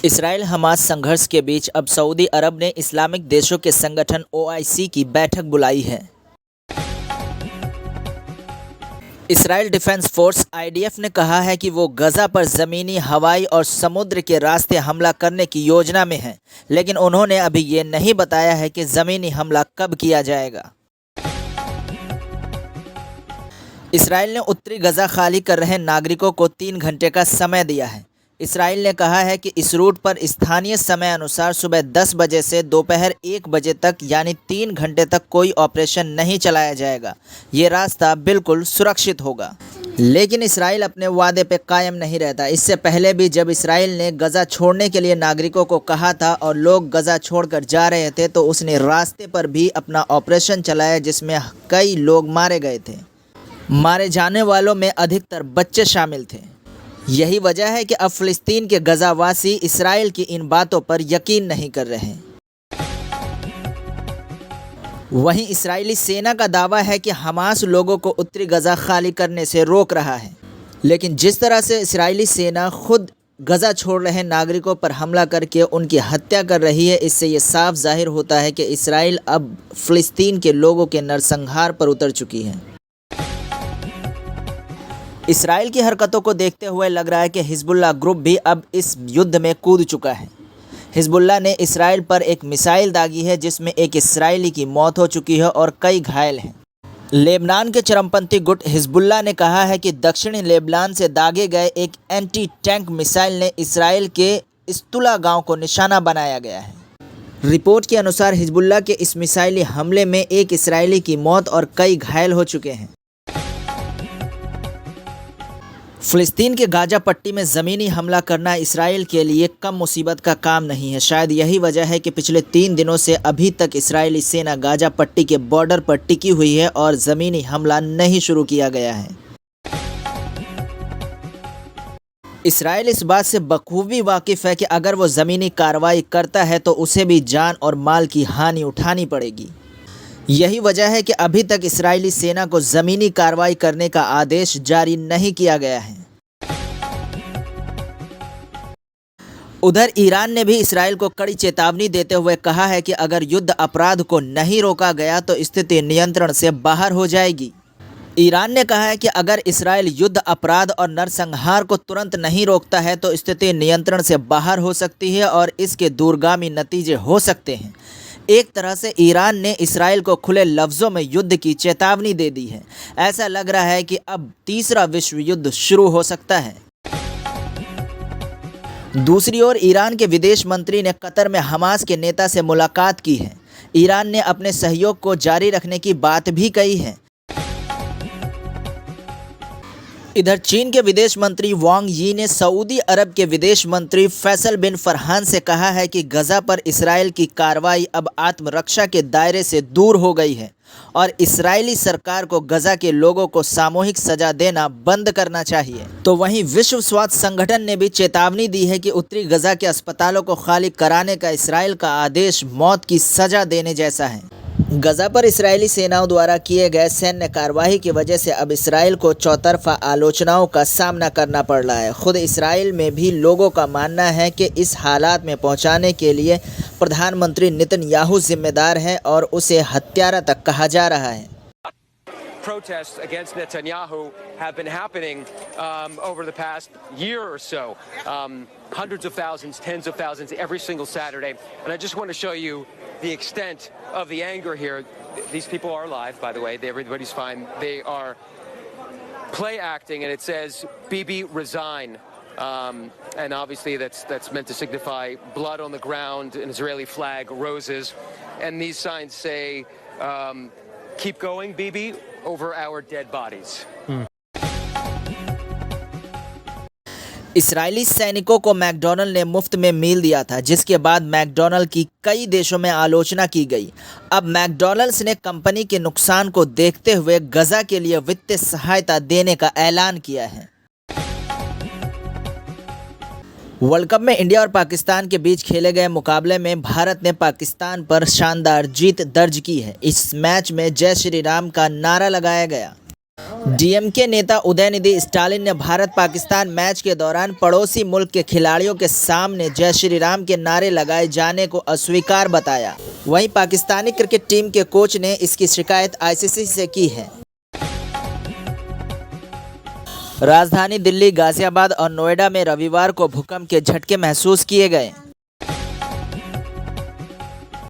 Israel Hamas संघर्ष के बीच अब सऊदी अरब ने इस्लामिक देशों के संगठन ओआईसी की बैठक बुलाई है। इसराइल डिफेंस फोर्स आईडीएफ ने कहा है कि वो गजा पर ज़मीनी, हवाई और समुद्र के रास्ते हमला करने की योजना में है, लेकिन उन्होंने अभी ये नहीं बताया है कि ज़मीनी हमला कब किया जाएगा। इसराइल ने उत्तरी गजा खाली कर रहे नागरिकों को 3 घंटे का समय दिया है। इसराइल ने कहा है कि इस रूट पर स्थानीय समय अनुसार सुबह 10 बजे से दोपहर 1 बजे तक यानी 3 घंटे तक कोई ऑपरेशन नहीं चलाया जाएगा। ये रास्ता बिल्कुल सुरक्षित होगा। लेकिन इसराइल अपने वादे पे कायम नहीं रहता। इससे पहले भी जब इसराइल ने गजा छोड़ने के लिए नागरिकों को कहा था और लोग गजा छोड़कर जा रहे थे तो उसने रास्ते पर भी अपना ऑपरेशन चलाया, जिसमें कई लोग मारे गए थे। मारे जाने वालों में अधिकतर बच्चे शामिल थे। यही वजह है कि अब फ़िलिस्तीन के गजावासी इसराइल की इन बातों पर यकीन नहीं कर रहे हैं। वहीं इस्राएली सेना का दावा है कि हमास लोगों को उत्तरी गजा खाली करने से रोक रहा है, लेकिन जिस तरह से इस्राएली सेना खुद गजा छोड़ रहे नागरिकों पर हमला करके उनकी हत्या कर रही है, इससे ये साफ जाहिर होता है कि इसराइल अब फ़िलिस्तीन के लोगों के नरसंहार पर उतर चुकी है। इसराइल की हरकतों को देखते हुए लग रहा है कि हिजबुल्लाह ग्रुप भी अब इस युद्ध में कूद चुका है। हिजबुल्लाह ने इसराइल पर एक मिसाइल दागी है, जिसमें एक इसराइली की मौत हो चुकी है और कई घायल हैं। लेबनान के चरमपंथी गुट हिजबुल्लाह ने कहा है कि दक्षिणी लेबनान से दागे गए एक एंटी टैंक मिसाइल ने इसराइल के इस्तुला गांव को निशाना बनाया गया है। रिपोर्ट के अनुसार हिजबुल्लाह के इस मिसाइली हमले में एक इसराइली की मौत और कई घायल हो चुके हैं। फ़िलिस्तीन के गाजा पट्टी में ज़मीनी हमला करना इसराइल के लिए कम मुसीबत का काम नहीं है। शायद यही वजह है कि पिछले 3 दिनों से अभी तक इसराइली सेना गाजा पट्टी के बॉर्डर पर टिकी हुई है और ज़मीनी हमला नहीं शुरू किया गया है। इसराइल इस बात से बखूबी वाकिफ़ है कि अगर वो ज़मीनी कार्रवाई करता है तो उसे भी जान और माल की हानि उठानी पड़ेगी। यही वजह है कि अभी तक इस्राएली सेना को ज़मीनी कार्रवाई करने का आदेश जारी नहीं किया गया है। उधर ईरान ने भी इसराइल को कड़ी चेतावनी देते हुए कहा है कि अगर युद्ध अपराध को नहीं रोका गया तो स्थिति नियंत्रण से बाहर हो जाएगी। ईरान ने कहा है कि अगर इसराइल युद्ध अपराध और नरसंहार को तुरंत नहीं रोकता है तो स्थिति नियंत्रण से बाहर हो सकती है और इसके दूरगामी नतीजे हो सकते हैं। एक तरह से ईरान ने इसराइल को खुले लफ्ज़ों में युद्ध की चेतावनी दे दी है। ऐसा लग रहा है कि अब तीसरा विश्व युद्ध शुरू हो सकता है। दूसरी ओर ईरान के विदेश मंत्री ने कतर में हमास के नेता से मुलाकात की है। ईरान ने अपने सहयोग को जारी रखने की बात भी कही है। इधर चीन के विदेश मंत्री वांग यी ने सऊदी अरब के विदेश मंत्री फैसल बिन फरहान से कहा है कि गजा पर इसराइल की कार्रवाई अब आत्मरक्षा के दायरे से दूर हो गई है और इस्राएली सरकार को गजा के लोगों को सामूहिक सजा देना बंद करना चाहिए। तो वहीं विश्व स्वास्थ्य संगठन ने भी चेतावनी दी है कि उत्तरी गजा के अस्पतालों को खाली कराने का इसराइल का आदेश मौत की सजा देने जैसा है। गजा पर इस्राएली सेनाओं द्वारा किए गए सैन्य कार्रवाई की वजह से अब इसराइल को चौतरफा आलोचनाओं का सामना करना पड़ रहा है। खुद इसराइल में भी लोगों का मानना है कि इस हालात में पहुंचाने के लिए प्रधानमंत्री नेतन्याहू जिम्मेदार है और उसे हत्यारा तक कहा जा रहा है। Protests against Netanyahu have been happening over the past year or so. Hundreds of thousands, tens of thousands every single Saturday. And I just want to show you the extent of the anger here. These people are alive, by the way. Everybody's fine. They are play acting, and it says "Bibi resign." And obviously that's meant to signify blood on the ground, an Israeli flag, roses. And these signs say, "Keep going, Bibi," over our dead bodies. इस्राएली सैनिकों को McDonald ने मुफ्त में मील दिया था, जिसके बाद McDonald की कई देशों में आलोचना की गई। अब मैकडॉनल्ड्स ने कंपनी के नुकसान को देखते हुए गजा के लिए वित्तीय सहायता देने का ऐलान किया है। वर्ल्ड कप में इंडिया और पाकिस्तान के बीच खेले गए मुकाबले में भारत ने पाकिस्तान पर शानदार जीत दर्ज की है। इस मैच में जय श्री राम का नारा लगाया गया। डीएमके नेता उदयनिधि स्टालिन ने भारत पाकिस्तान मैच के दौरान पड़ोसी मुल्क के खिलाड़ियों के सामने जय श्री राम के नारे लगाए जाने को अस्वीकार बताया। वहीं पाकिस्तानी क्रिकेट टीम के कोच ने इसकी शिकायत आईसीसी से की है। राजधानी दिल्ली, गाजियाबाद और नोएडा में रविवार को भूकंप के झटके महसूस किए गए।